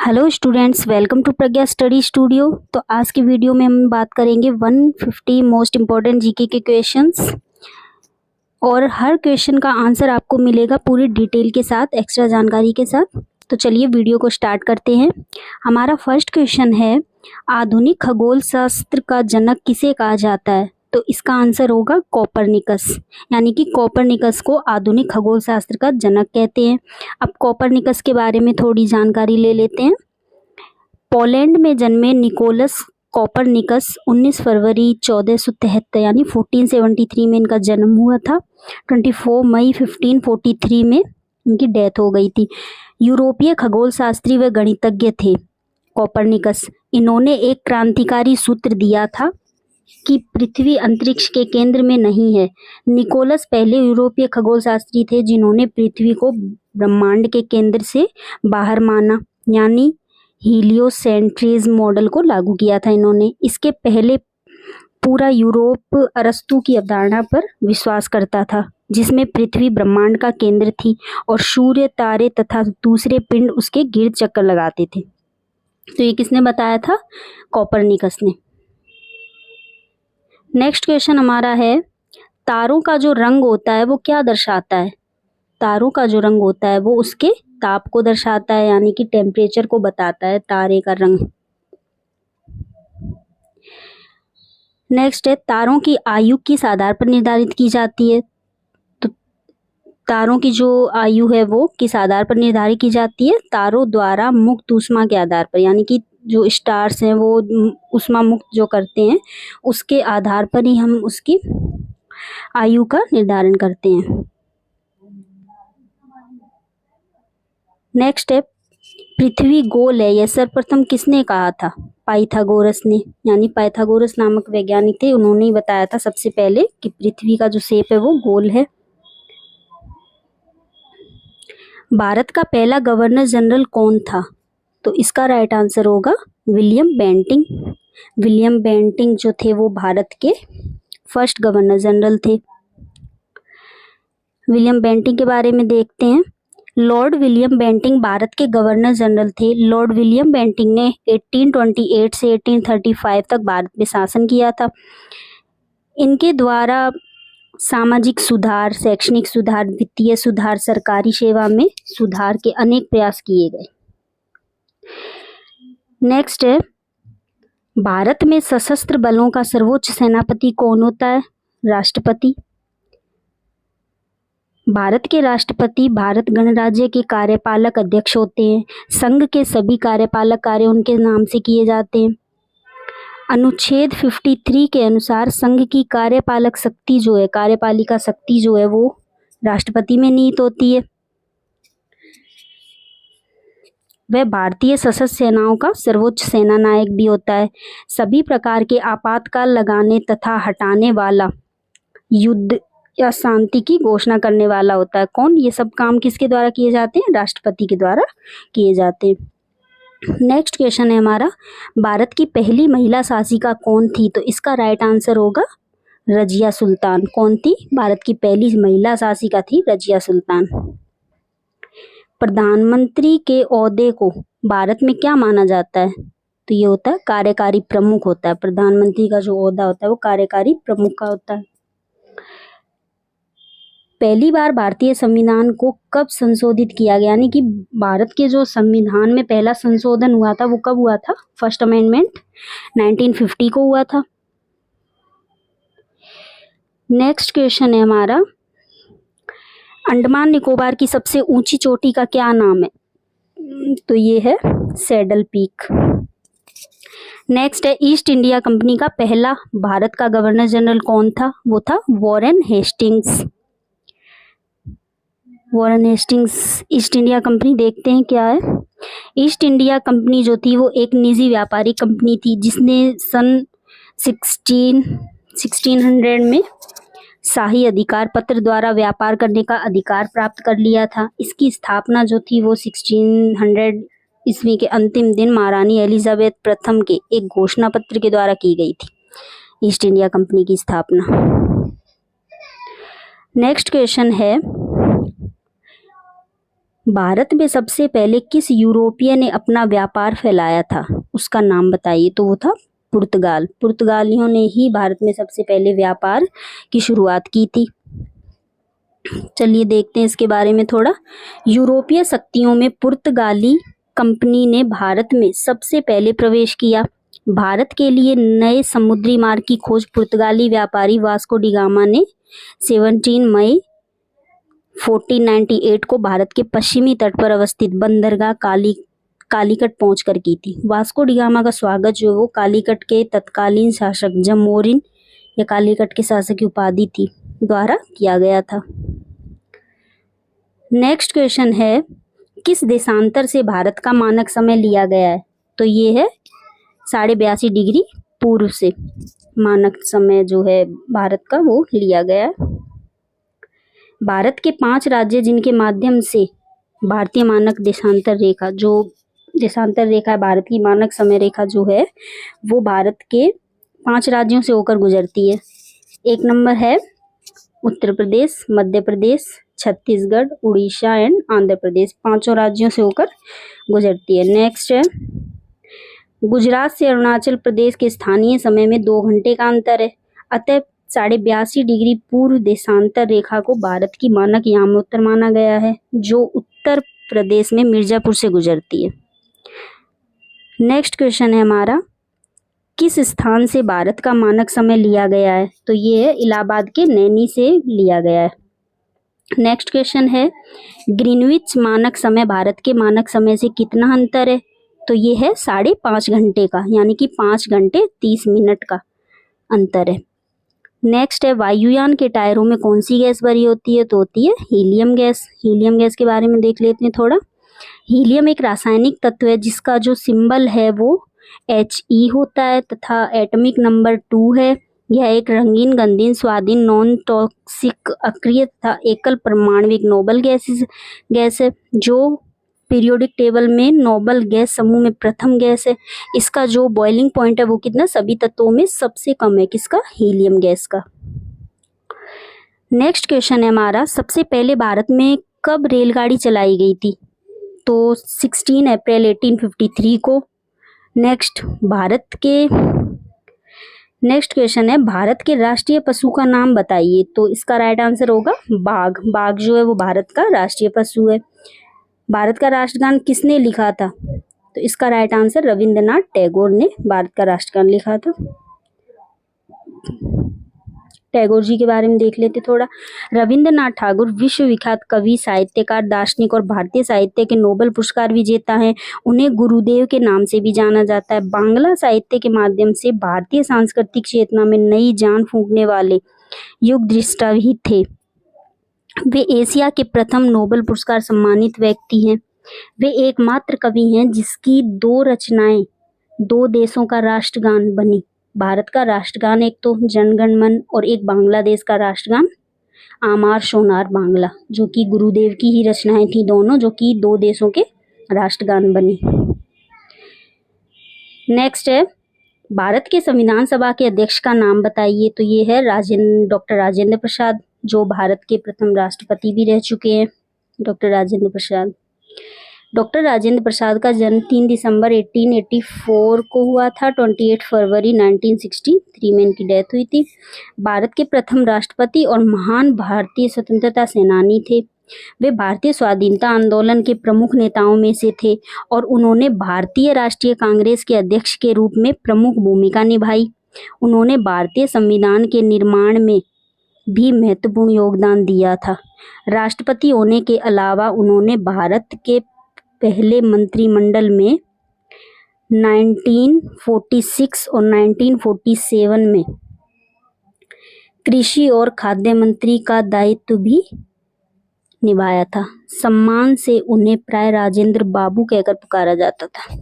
Hello students, welcome to Pragya study studio. तो आज की वीडियो में हम बात करेंगे 150 मोस्ट इम्पॉर्टेंट जीके के क्वेश्चंस और हर क्वेश्चन का आंसर आपको मिलेगा पूरी डिटेल के साथ, एक्स्ट्रा जानकारी के साथ। तो चलिए वीडियो को स्टार्ट करते हैं। हमारा फर्स्ट क्वेश्चन है, आधुनिक खगोल शास्त्र का जनक किसे कहा जाता है? तो इसका आंसर होगा कोपरनिकस, यानी कि कोपरनिकस को आधुनिक खगोल शास्त्र का जनक कहते हैं। अब कोपरनिकस के बारे में थोड़ी जानकारी ले लेते हैं। पोलैंड में जन्मे निकोलस कोपरनिकस 19 फरवरी 1473 यानी 1473 में इनका जन्म हुआ था। 24 मई 1543 में इनकी डेथ हो गई थी। यूरोपीय खगोल शास्त्री व गणितज्ञ थे कोपरनिकस। इन्होंने एक क्रांतिकारी सूत्र दिया था कि पृथ्वी अंतरिक्ष के केंद्र में नहीं है। निकोलस पहले यूरोपीय खगोल शास्त्री थे जिन्होंने पृथ्वी को ब्रह्मांड के केंद्र से बाहर माना, यानी हीलियोसेंट्रिज्म मॉडल को लागू किया था इन्होंने। इसके पहले पूरा यूरोप अरस्तु की अवधारणा पर विश्वास करता था, जिसमें पृथ्वी ब्रह्मांड का केंद्र थी और सूर्य, तारे तथा दूसरे पिंड उसके गिर्द चक्कर लगाते थे। तो ये किसने बताया था? कोपरनिकस ने। नेक्स्ट क्वेश्चन हमारा है, तारों का जो रंग होता है वो क्या दर्शाता है? तारों का जो रंग होता है वो उसके ताप को दर्शाता है, यानी कि टेम्परेचर को बताता है तारे का रंग। नेक्स्ट है, तारों की आयु किस आधार पर निर्धारित की जाती है? तो तारों की जो आयु है वो किस आधार पर निर्धारित की जाती है? तारों द्वारा मुक्त ऊष्मा के आधार पर, यानी कि जो स्टार्स हैं वो ऊष्मा मुक्त जो करते हैं उसके आधार पर ही हम उसकी आयु का निर्धारण करते हैं। नेक्स्ट है, पृथ्वी गोल है यह सर्वप्रथम किसने कहा था? पाइथागोरस ने, यानी पाइथागोरस नामक वैज्ञानिक थे, उन्होंने ही बताया था सबसे पहले कि पृथ्वी का जो शेप है वो गोल है। भारत का पहला गवर्नर जनरल कौन था? तो इसका राइट आंसर होगा विलियम बेंटिंक। विलियम बेंटिंक जो थे वो भारत के फर्स्ट गवर्नर जनरल थे। विलियम बेंटिंक के बारे में देखते हैं। लॉर्ड विलियम बेंटिंक भारत के गवर्नर जनरल थे। लॉर्ड विलियम बेंटिंक ने 1828 से 1835 तक भारत में शासन किया था। इनके द्वारा सामाजिक सुधार, शैक्षणिक सुधार, वित्तीय सुधार, सरकारी सेवा में सुधार के अनेक प्रयास किए गए। नेक्स्ट है, भारत में सशस्त्र बलों का सर्वोच्च सेनापति कौन होता है? राष्ट्रपति। भारत के राष्ट्रपति भारत गणराज्य के कार्यपालक अध्यक्ष होते हैं। संघ के सभी कार्यपालक कार्य उनके नाम से किए जाते हैं। अनुच्छेद 53 के अनुसार संघ की कार्यपालक शक्ति जो है, कार्यपालिका शक्ति जो है वो राष्ट्रपति में निहित होती है। वह भारतीय सशस्त्र सेनाओं का सर्वोच्च सेना नायक भी होता है। सभी प्रकार के आपातकाल लगाने तथा हटाने वाला, युद्ध या शांति की घोषणा करने वाला होता है। कौन? ये सब काम किसके द्वारा किए जाते हैं? राष्ट्रपति के द्वारा किए जाते हैं। नेक्स्ट क्वेश्चन है हमारा, भारत की पहली महिला शासिका कौन थी? तो इसका राइट आंसर होगा रजिया सुल्तान। कौन थी? भारत की पहली महिला शासिका थी रजिया सुल्तान। प्रधानमंत्री के ओहदे को भारत में क्या माना जाता है? तो ये होता है कार्यकारी प्रमुख होता है। प्रधानमंत्री का जो ओहदा होता है वो कार्यकारी प्रमुख का होता है। पहली बार भारतीय संविधान को कब संशोधित किया गया, यानी कि भारत के जो संविधान में पहला संशोधन हुआ था वो कब हुआ था? फर्स्ट अमेंडमेंट 1950 को हुआ था। नेक्स्ट क्वेश्चन है हमारा, अंडमान निकोबार की सबसे ऊंची चोटी का क्या नाम है? तो ये है सैडल पीक। नेक्स्ट है, ईस्ट इंडिया कंपनी का पहला भारत का गवर्नर जनरल कौन था? वो था Warren Hastings. Warren Hastings. East India company देखते हैं क्या है। ईस्ट इंडिया कंपनी जो थी वो एक निजी व्यापारिक कंपनी थी जिसने सन 1600 में शाही अधिकार पत्र द्वारा व्यापार करने का अधिकार प्राप्त कर लिया था। इसकी स्थापना जो थी वो 1600 ईस्वी के अंतिम दिन महारानी एलिजाबेथ प्रथम के एक घोषणा पत्र के द्वारा की गई थी, ईस्ट इंडिया कंपनी की स्थापना। नेक्स्ट क्वेश्चन है, भारत में सबसे पहले किस यूरोपीय ने अपना व्यापार फैलाया था, उसका नाम बताइए। तो वो था पुर्तगाल। पुर्तगालियों ने ही भारत में सबसे पहले व्यापार की शुरुआत की थी। चलिए देखते हैं इसके बारे में थोड़ा। यूरोपीय शक्तियों में पुर्तगाली कंपनी ने भारत में सबसे पहले प्रवेश किया। भारत के लिए नए समुद्री मार्ग की खोज पुर्तगाली व्यापारी वास्को डी गामा ने 17 मई 1498 को भारत के पश्चिमी तट पर अवस्थित बंदरगाह कालीकट पहुंचकर की थी। वास्को डी गामा का स्वागत जो वो कालीकट के तत्कालीन शासक जमोरिन या कालीकट के शासक की उपाधि थी द्वारा किया गया था। नेक्स्ट क्वेश्चन है, किस देशांतर से भारत का मानक समय लिया गया है। तो ये है 82.5 डिग्री पूर्व से मानक समय जो है भारत का वो लिया गया है। भारत के 5 राज्य जिनके माध्यम से भारतीय मानक देशांतर रेखा है, भारत की मानक समय रेखा जो है वो भारत के 5 राज्यों से होकर गुजरती है। 1 नंबर है उत्तर प्रदेश, मध्य प्रदेश, छत्तीसगढ़, उड़ीसा एंड आंध्र प्रदेश, 5 राज्यों से होकर गुजरती है। नेक्स्ट है, गुजरात से अरुणाचल प्रदेश के स्थानीय समय में 2 घंटे का अंतर है, अतः 82.5 डिग्री पूर्व देशांतर रेखा को भारत की मानक यामोत्तर माना गया है, जो उत्तर प्रदेश में मिर्जापुर से गुजरती है। नेक्स्ट क्वेश्चन है हमारा, किस स्थान से भारत का मानक समय लिया गया है। तो ये है इलाहाबाद के नैनी से लिया गया है। नेक्स्ट क्वेश्चन है, ग्रीनविच मानक समय भारत के मानक समय से कितना अंतर है। तो ये है 5.5 घंटे का, यानी कि 5 घंटे 30 मिनट का अंतर है। नेक्स्ट है, वायुयान के टायरों में कौन सी गैस भरी होती है। तो होती है हीलियम गैस। हीलियम गैस के बारे में देख लेते हैं थोड़ा। हीलियम एक रासायनिक तत्व है जिसका जो सिंबल है वो He होता है तथा एटॉमिक नंबर 2 है। यह एक रंगीन, गंधहीन, स्वादहीन, नॉन टॉक्सिक, अक्रिय तथा एकल परमाणविक नोबल गैस है जो पीरियोडिक टेबल में नोबल गैस समूह में प्रथम गैस है। इसका जो बॉइलिंग पॉइंट है वो कितना, सभी तत्वों में सबसे कम है, किसका, हीलियम गैस का। नेक्स्ट क्वेश्चन है हमारा, सबसे पहले भारत में कब रेलगाड़ी चलाई गई थी। तो 16 अप्रैल 1853 को। नेक्स्ट क्वेश्चन है, भारत के राष्ट्रीय पशु का नाम बताइए। तो इसका राइट आंसर होगा बाघ। बाघ जो है वो भारत का राष्ट्रीय पशु है। भारत का राष्ट्रगान किसने लिखा था। तो इसका राइट आंसर रविंद्रनाथ टैगोर ने भारत का राष्ट्रगान लिखा था। टैगोर जी के बारे में देख लेते थोड़ा। रविंद्रनाथ ठाकुर विश्व विख्यात कवि, साहित्यकार, दार्शनिक और भारतीय साहित्य के नोबेल पुरस्कार विजेता हैं। उन्हें गुरुदेव के नाम से भी जाना जाता है। बांग्ला साहित्य के माध्यम से भारतीय सांस्कृतिक चेतना में नई जान फूंकने वाले युग दृष्टा भी थे। वे एशिया के प्रथम नोबेल पुरस्कार सम्मानित व्यक्ति हैं। वे एकमात्र कवि हैं जिसकी 2 रचनाएं 2 देशों का राष्ट्रगान बनी। भारत का राष्ट्रगान एक तो जनगण मन और एक बांग्लादेश का राष्ट्रगान आमार सोनार बांग्ला, जो कि गुरुदेव की ही रचनाएं थी दोनों, जो कि 2 देशों के राष्ट्रगान बनी। नेक्स्ट है, भारत के संविधान सभा के अध्यक्ष का नाम बताइए। तो ये है डॉक्टर राजेंद्र प्रसाद, जो भारत के प्रथम राष्ट्रपति भी रह चुके हैं, डॉक्टर राजेंद्र प्रसाद। डॉक्टर राजेंद्र प्रसाद का जन्म 3 दिसंबर 1884 को हुआ था। 28 फरवरी 1963 में इनकी डेथ हुई थी। भारत के प्रथम राष्ट्रपति और महान भारतीय स्वतंत्रता सेनानी थे। वे भारतीय स्वाधीनता आंदोलन के प्रमुख नेताओं में से थे और उन्होंने भारतीय राष्ट्रीय कांग्रेस के अध्यक्ष के रूप में प्रमुख भूमिका निभाई। उन्होंने भारतीय संविधान के निर्माण में भी महत्वपूर्ण योगदान दिया था। राष्ट्रपति होने के अलावा उन्होंने भारत के पहले मंत्रिमंडल में 1946 और 1947 में कृषि और खाद्य मंत्री का दायित्व भी निभाया था। सम्मान से उन्हें प्राय राजेंद्र बाबू कहकर पुकारा जाता था।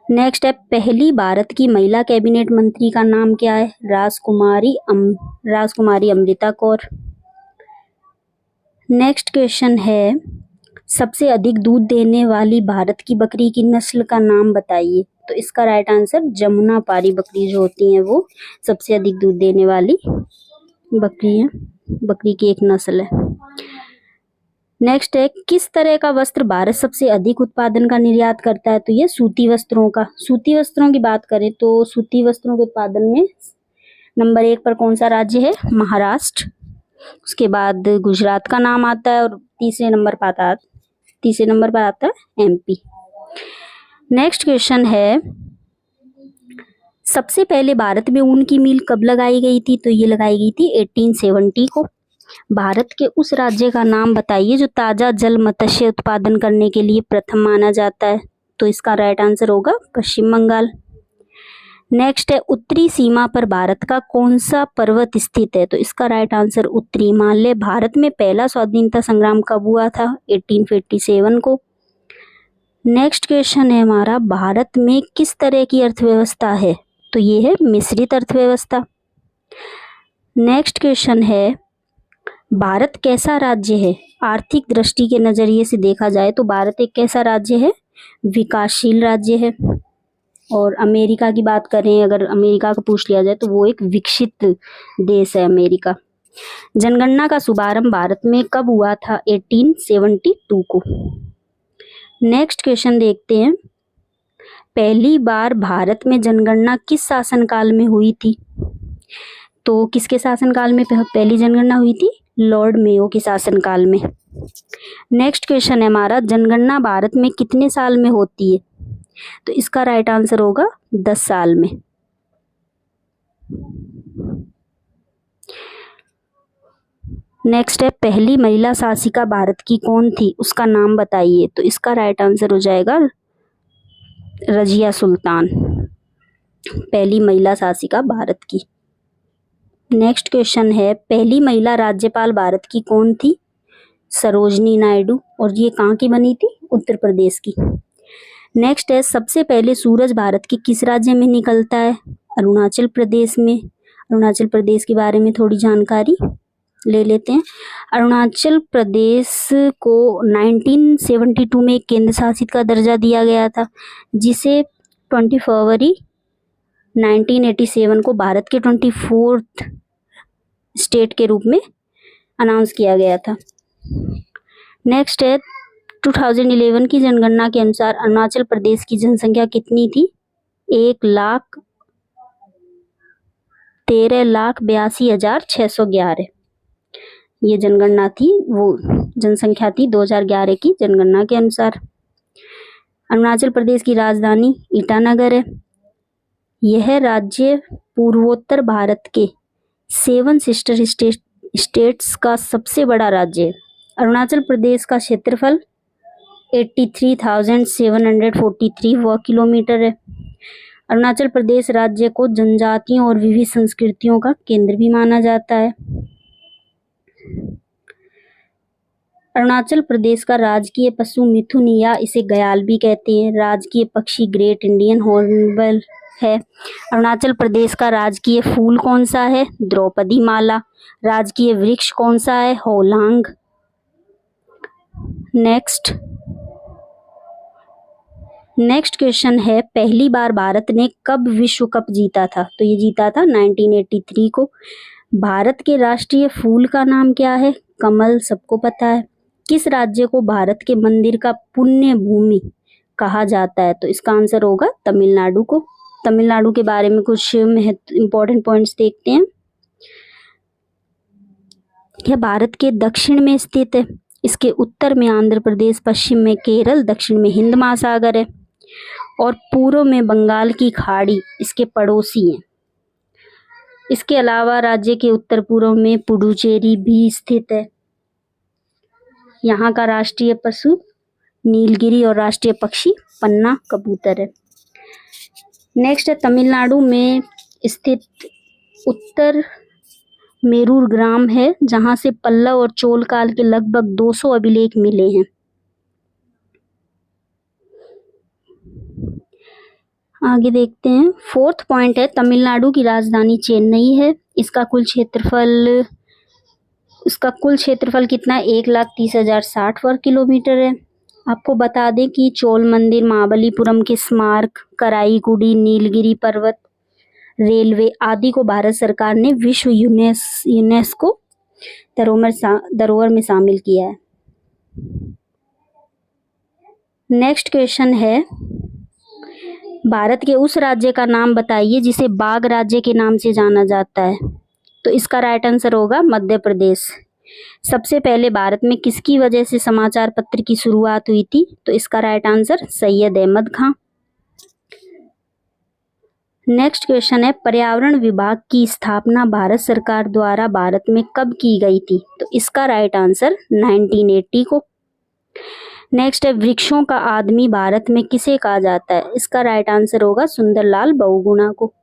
नेक्स्ट है, पहली भारत की महिला कैबिनेट मंत्री का नाम क्या है। राजकुमारी अमृता कौर। नेक्स्ट क्वेश्चन है, सबसे अधिक दूध देने वाली भारत की बकरी की नस्ल का नाम बताइए। तो इसका राइट आंसर जमुना पारी बकरी जो होती हैं वो सबसे अधिक दूध देने वाली बकरी है, बकरी की एक नस्ल है। नेक्स्ट है, किस तरह का वस्त्र भारत सबसे अधिक उत्पादन का निर्यात करता है? तो ये सूती वस्त्रों का। सूती वस्त्रों की बात करें तो सूती वस्त्रों के उत्पादन में नंबर 1 पर कौन सा राज्य है? महाराष्ट्र। उसके बाद गुजरात का नाम आता है और तीसरे नंबर पर आता है एमपी। नेक्स्ट क्वेश्चन है, सबसे पहले भारत में ऊन की मिल कब लगाई गई थी? तो ये लगाई गई थी 1870 को। भारत के उस राज्य का नाम बताइए जो ताजा जल मत्स्य उत्पादन करने के लिए प्रथम माना जाता है। तो इसका राइट आंसर होगा पश्चिम बंगाल। नेक्स्ट है, उत्तरी सीमा पर भारत का कौन सा पर्वत स्थित है? तो इसका राइट आंसर उत्तरी हिमालय। भारत में पहला स्वाधीनता संग्राम कब हुआ था? 1857 को। नेक्स्ट क्वेश्चन है हमारा, भारत में किस तरह की अर्थव्यवस्था है? तो ये है मिश्रित अर्थव्यवस्था। नेक्स्ट क्वेश्चन है, भारत कैसा राज्य है? आर्थिक दृष्टि के नजरिए से देखा जाए तो भारत एक कैसा राज्य है? विकासशील राज्य है। और अमेरिका की बात करें, अगर अमेरिका को पूछ लिया जाए तो वो एक विकसित देश है अमेरिका। जनगणना का शुभारंभ भारत में कब हुआ था? 1872 को। नेक्स्ट क्वेश्चन देखते हैं, पहली बार भारत में जनगणना किस शासनकाल में हुई थी? तो किसके शासनकाल में पहली जनगणना हुई थी? लॉर्ड मेयो के शासनकाल में। नेक्स्ट क्वेश्चन है हमारा, जनगणना भारत में कितने साल में होती है? तो इसका राइट आंसर होगा 10 साल में। नेक्स्ट है, पहली महिला शासिका भारत की कौन थी? उसका नाम बताइए। तो इसका राइट आंसर हो जाएगा रजिया सुल्तान, पहली महिला शासिका भारत की। नेक्स्ट क्वेश्चन है, पहली महिला राज्यपाल भारत की कौन थी? सरोजनी नायडू। और ये कहाँ की बनी थी? उत्तर प्रदेश की। नेक्स्ट है, सबसे पहले सूरज भारत के किस राज्य में निकलता है? अरुणाचल प्रदेश में। अरुणाचल प्रदेश के बारे में थोड़ी जानकारी ले लेते हैं। अरुणाचल प्रदेश को 1972 में एक केंद्र शासित का दर्जा दिया गया था, जिसे 20 फरवरी 1987 को भारत के 24th स्टेट के रूप में अनाउंस किया गया था। नेक्स्ट है, 2011 की जनगणना के अनुसार अरुणाचल प्रदेश की जनसंख्या कितनी थी? 1,13,82,611। ये जनगणना थी, वो जनसंख्या थी 2011 की जनगणना के अनुसार। अरुणाचल प्रदेश की राजधानी ईटानगर है। यह राज्य पूर्वोत्तर भारत के 7 सिस्टर स्टेट्स का सबसे बड़ा राज्य है। अरुणाचल प्रदेश का क्षेत्रफल 83,743 वर्ग किलोमीटर है। अरुणाचल प्रदेश राज्य को जनजातियों और विविध संस्कृतियों का केंद्र भी माना जाता है। अरुणाचल प्रदेश का राजकीय पशु मिथुन या इसे गयाल भी कहते हैं। राजकीय पक्षी ग्रेट इंडियन हॉर्नबिल है। अरुणाचल प्रदेश का राजकीय फूल कौन सा है? द्रौपदी माला। राजकीय वृक्ष कौन सा है? होलांग। नेक्स्ट क्वेश्चन है, पहली बार भारत ने कब विश्व कप जीता था? तो ये जीता था 1983 को। भारत के राष्ट्रीय फूल का नाम क्या है? कमल, सबको पता है। किस राज्य को भारत के मंदिर का पुण्य भूमि कहा जाता है? तो इसका आंसर होगा तमिलनाडु को। तमिलनाडु के बारे में कुछ इंपॉर्टेंट पॉइंट्स देखते हैं। यह भारत के दक्षिण में स्थित है। इसके उत्तर में आंध्र प्रदेश, पश्चिम में केरल, दक्षिण में हिंद महासागर है और पूर्व में बंगाल की खाड़ी इसके पड़ोसी हैं। इसके अलावा राज्य के उत्तर पूर्व में पुडुचेरी भी स्थित है। यहाँ का राष्ट्रीय पशु नीलगिरी और राष्ट्रीय पक्षी पन्ना कबूतर है। नेक्स्ट है, तमिलनाडु में स्थित उत्तर मेरूर ग्राम है, जहाँ से पल्लव और चोल काल के लगभग 200 अभिलेख मिले हैं। आगे देखते हैं। 4th पॉइंट है, तमिलनाडु की राजधानी चेन्नई है। इसका कुल क्षेत्रफल कितना है? 1,30,060 वर्ग किलोमीटर है। आपको बता दें कि चोल मंदिर, महाबलीपुरम के स्मारक, कराईकुडी, नीलगिरी पर्वत, रेलवे आदि को भारत सरकार ने विश्व यूनेस्को धरोहर में शामिल किया है। नेक्स्ट क्वेश्चन है, भारत के उस राज्य का नाम बताइए जिसे बाघ राज्य के नाम से जाना जाता है। तो इसका राइट आंसर होगा मध्य प्रदेश। सबसे पहले भारत में किसकी वजह से समाचार पत्र की शुरुआत हुई थी? तो इसका राइट आंसर सैयद अहमद खां। नेक्स्ट क्वेश्चन है, पर्यावरण विभाग की स्थापना भारत सरकार द्वारा भारत में कब की गई थी? तो इसका राइट आंसर 1980 को। नेक्स्ट है, वृक्षों का आदमी भारत में किसे कहा जाता है? इसका राइट आंसर होगा सुंदरलाल बहुगुणा को।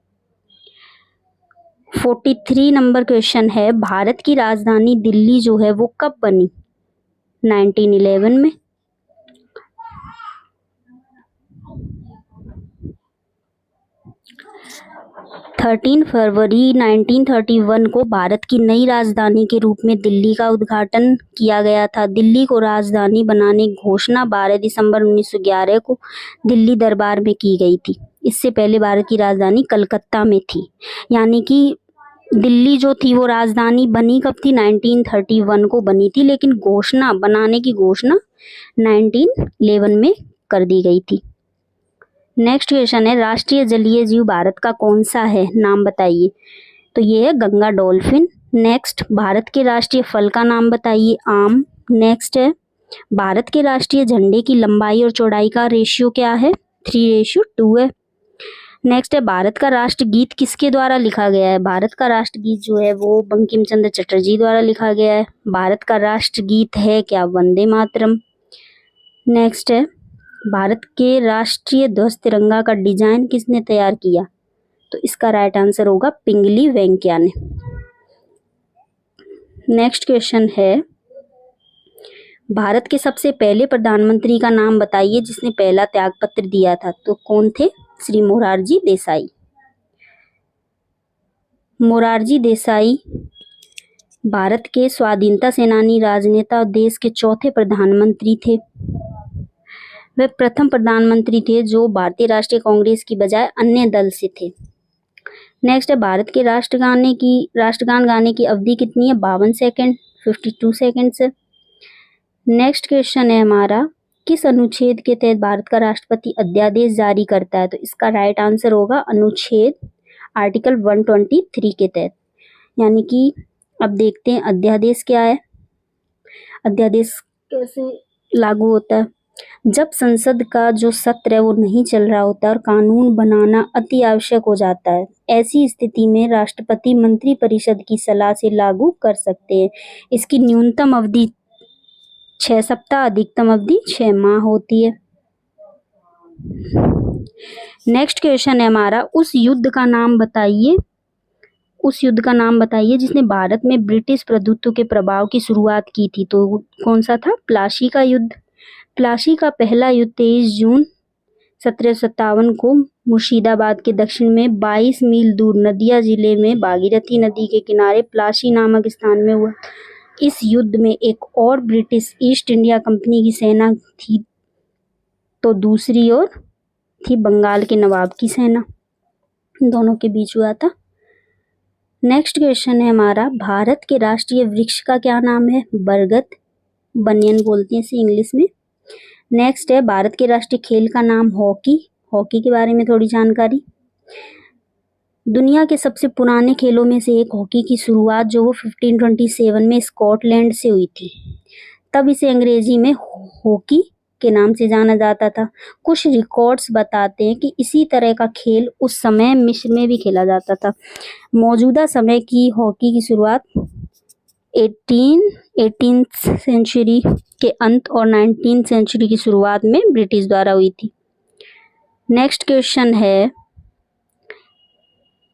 43 नंबर क्वेश्चन है, भारत की राजधानी दिल्ली जो है वो कब बनी? 1911 में। 13 फरवरी 1931 को भारत की नई राजधानी के रूप में दिल्ली का उद्घाटन किया गया था। दिल्ली को राजधानी बनाने की घोषणा 12 दिसंबर 1911 को दिल्ली दरबार में की गई थी। इससे पहले भारत की राजधानी कलकत्ता में थी, यानी कि दिल्ली जो थी वो राजधानी बनी कब थी? 1931 को बनी थी, लेकिन घोषणा बनाने की घोषणा 1911 में कर दी गई थी। नेक्स्ट क्वेश्चन है, राष्ट्रीय जलीय जीव भारत का कौन सा है? नाम बताइए। तो ये है गंगा डॉल्फिन। नेक्स्ट, भारत के राष्ट्रीय फल का नाम बताइए। आम। नेक्स्ट है, भारत के राष्ट्रीय झंडे की लंबाई और चौड़ाई का रेशियो क्या है? 3:2 है। नेक्स्ट है, भारत का राष्ट्रगीत किसके द्वारा लिखा गया है? भारत का राष्ट्रगीत जो है वो बंकिम चंद्र चटर्जी द्वारा लिखा गया है। भारत का राष्ट्रगीत है क्या? वंदे मातरम। नेक्स्ट है, भारत के राष्ट्रीय ध्वज तिरंगा का डिजाइन किसने तैयार किया? तो इसका राइट आंसर होगा पिंगली वेंकैया ने। नेक्स्ट क्वेश्चन है, भारत के सबसे पहले प्रधानमंत्री का नाम बताइए जिसने पहला त्यागपत्र दिया था। तो कौन थे? श्री मोरारजी देसाई। मोरारजी देसाई भारत के स्वाधीनता सेनानी, राजनेता और देश के चौथे प्रधानमंत्री थे। वे प्रथम प्रधानमंत्री थे जो भारतीय राष्ट्रीय कांग्रेस की बजाय अन्य दल से थे। नेक्स्ट है, भारत के राष्ट्रगान गाने की अवधि कितनी है? 52 सेकेंड, 52 सेकेंड्स है। नेक्स्ट क्वेश्चन है हमारा, किस अनुच्छेद के तहत भारत का राष्ट्रपति अध्यादेश जारी करता है? तो इसका राइट आंसर होगा अनुच्छेद आर्टिकल 123 के तहत। यानी कि अब देखते हैं अध्यादेश क्या है, अध्यादेश कैसे लागू होता है। जब संसद का जो सत्र है वो नहीं चल रहा होता और कानून बनाना अति आवश्यक हो जाता है, ऐसी स्थिति में राष्ट्रपति मंत्रिपरिषद की सलाह से लागू कर सकते हैं। इसकी न्यूनतम अवधि 6 सप्ताह, अधिकतम अवधि 6 माह होती है। नेक्स्ट क्वेश्चन है हमारा, उस युद्ध का नाम बताइए। उस युद्ध का नाम बताइए जिसने भारत में ब्रिटिश प्रभुत्व के प्रभाव की शुरुआत की थी। तो कौन सा था? प्लासी का युद्ध। प्लासी का पहला युद्ध 23 जून 1757 को मुर्शिदाबाद के दक्षिण में 22 मील दूर नदिया जिले में भागीरथी नदी के किनारे प्लासी नामक स्थान में हुआ। इस युद्ध में एक और ब्रिटिश ईस्ट इंडिया कंपनी की सेना थी, तो दूसरी ओर थी बंगाल के नवाब की सेना। दोनों के बीच हुआ था। नेक्स्ट क्वेश्चन है हमारा, भारत के राष्ट्रीय वृक्ष का क्या नाम है? बरगद, बनियन बोलते हैं इसे इंग्लिश में। नेक्स्ट है, भारत के राष्ट्रीय खेल का नाम हॉकी। हॉकी के बारे में थोड़ी जानकारी। दुनिया के सबसे पुराने खेलों में से एक हॉकी की शुरुआत जो वो 1527 में स्कॉटलैंड से हुई थी। तब इसे अंग्रेजी में हॉकी के नाम से जाना जाता था। कुछ रिकॉर्ड्स बताते हैं कि इसी तरह का खेल उस समय मिस्र में भी खेला जाता था। मौजूदा समय की हॉकी की शुरुआत 18th सेंचुरी के अंत और 19th सेंचुरी की शुरुआत में ब्रिटिश द्वारा हुई थी। नेक्स्ट क्वेश्चन है,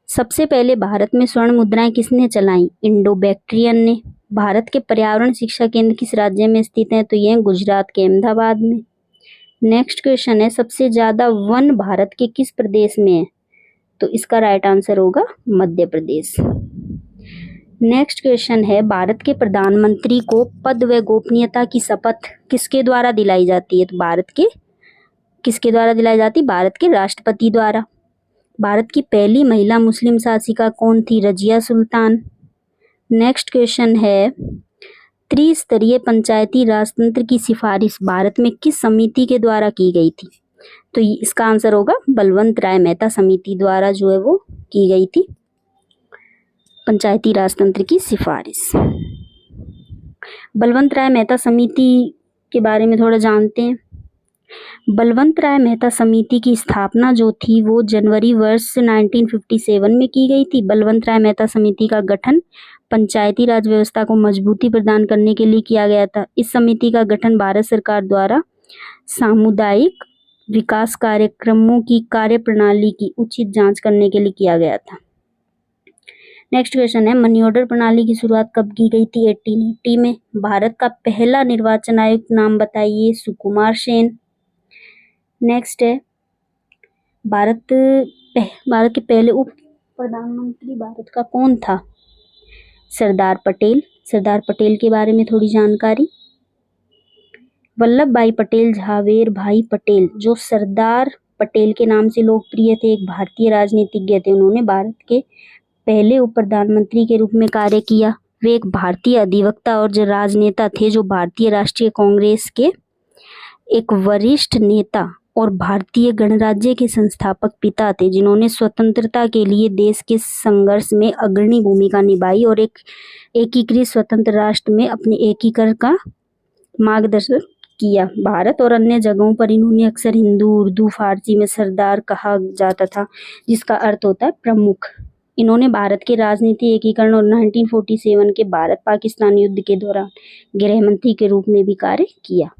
सबसे पहले भारत में स्वर्ण मुद्राएं किसने चलाई? इंडो बैक्ट्रियन ने। भारत के पर्यावरण शिक्षा केंद्र किस राज्य में स्थित है? तो ये गुजरात के अहमदाबाद में। नेक्स्ट क्वेश्चन है, सबसे ज्यादा वन भारत के किस प्रदेश में है? तो इसका राइट आंसर होगा मध्य प्रदेश। नेक्स्ट क्वेश्चन है, भारत के प्रधानमंत्री को पद व गोपनीयता की शपथ किसके द्वारा दिलाई जाती है? तो किसके द्वारा दिलाई जाती? भारत के राष्ट्रपति द्वारा। भारत की पहली महिला मुस्लिम शासिका कौन थी? रजिया सुल्तान। नेक्स्ट क्वेश्चन है, त्रिस्तरीय पंचायती राजतंत्र की सिफारिश भारत में किस समिति के द्वारा की गई थी? तो इसका आंसर होगा बलवंत राय मेहता समिति द्वारा जो है वो की गई थी पंचायती राजतंत्र की सिफारिश। बलवंत राय मेहता समिति के बारे में थोड़ा जानते हैं। बलवंत राय मेहता समिति की स्थापना जो थी वो जनवरी वर्ष 1957 में की गई थी। बलवंत राय मेहता समिति का गठन पंचायती राज व्यवस्था को मजबूती प्रदान करने के लिए किया गया था। इस समिति का गठन भारत सरकार द्वारा सामुदायिक विकास कार्यक्रमों की कार्यप्रणाली की उचित जांच करने के लिए किया गया था। नेक्स्ट क्वेश्चन है, मनी ऑर्डर प्रणाली की शुरुआत कब की गई थी? 1880 में। भारत का पहला निर्वाचन आयुक्त नाम बताइए? सुकुमार सेन। नेक्स्ट है, भारत के पहले उप प्रधानमंत्री भारत का कौन था? सरदार पटेल। सरदार पटेल के बारे में थोड़ी जानकारी। वल्लभ भाई पटेल, झावेर भाई पटेल जो सरदार पटेल के नाम से लोकप्रिय थे, एक भारतीय राजनीतिज्ञ थे। उन्होंने भारत के पहले उप प्रधानमंत्री के रूप में कार्य किया। वे एक भारतीय अधिवक्ता और राजनेता थे जो भारतीय राष्ट्रीय कांग्रेस के एक वरिष्ठ नेता और भारतीय गणराज्य के संस्थापक पिता थे, जिन्होंने स्वतंत्रता के लिए देश के संघर्ष में अग्रणी भूमिका निभाई और एक एकीकृत स्वतंत्र राष्ट्र में अपने एकीकरण का मार्गदर्शन किया। भारत और अन्य जगहों पर इन्होंने अक्सर हिंदू, उर्दू, फारसी में सरदार कहा जाता था, जिसका अर्थ होता है प्रमुख। इन्होंने भारत के राजनीति एकीकरण और 1947 के भारत पाकिस्तान युद्ध के दौरान गृह मंत्री के रूप में भी कार्य किया।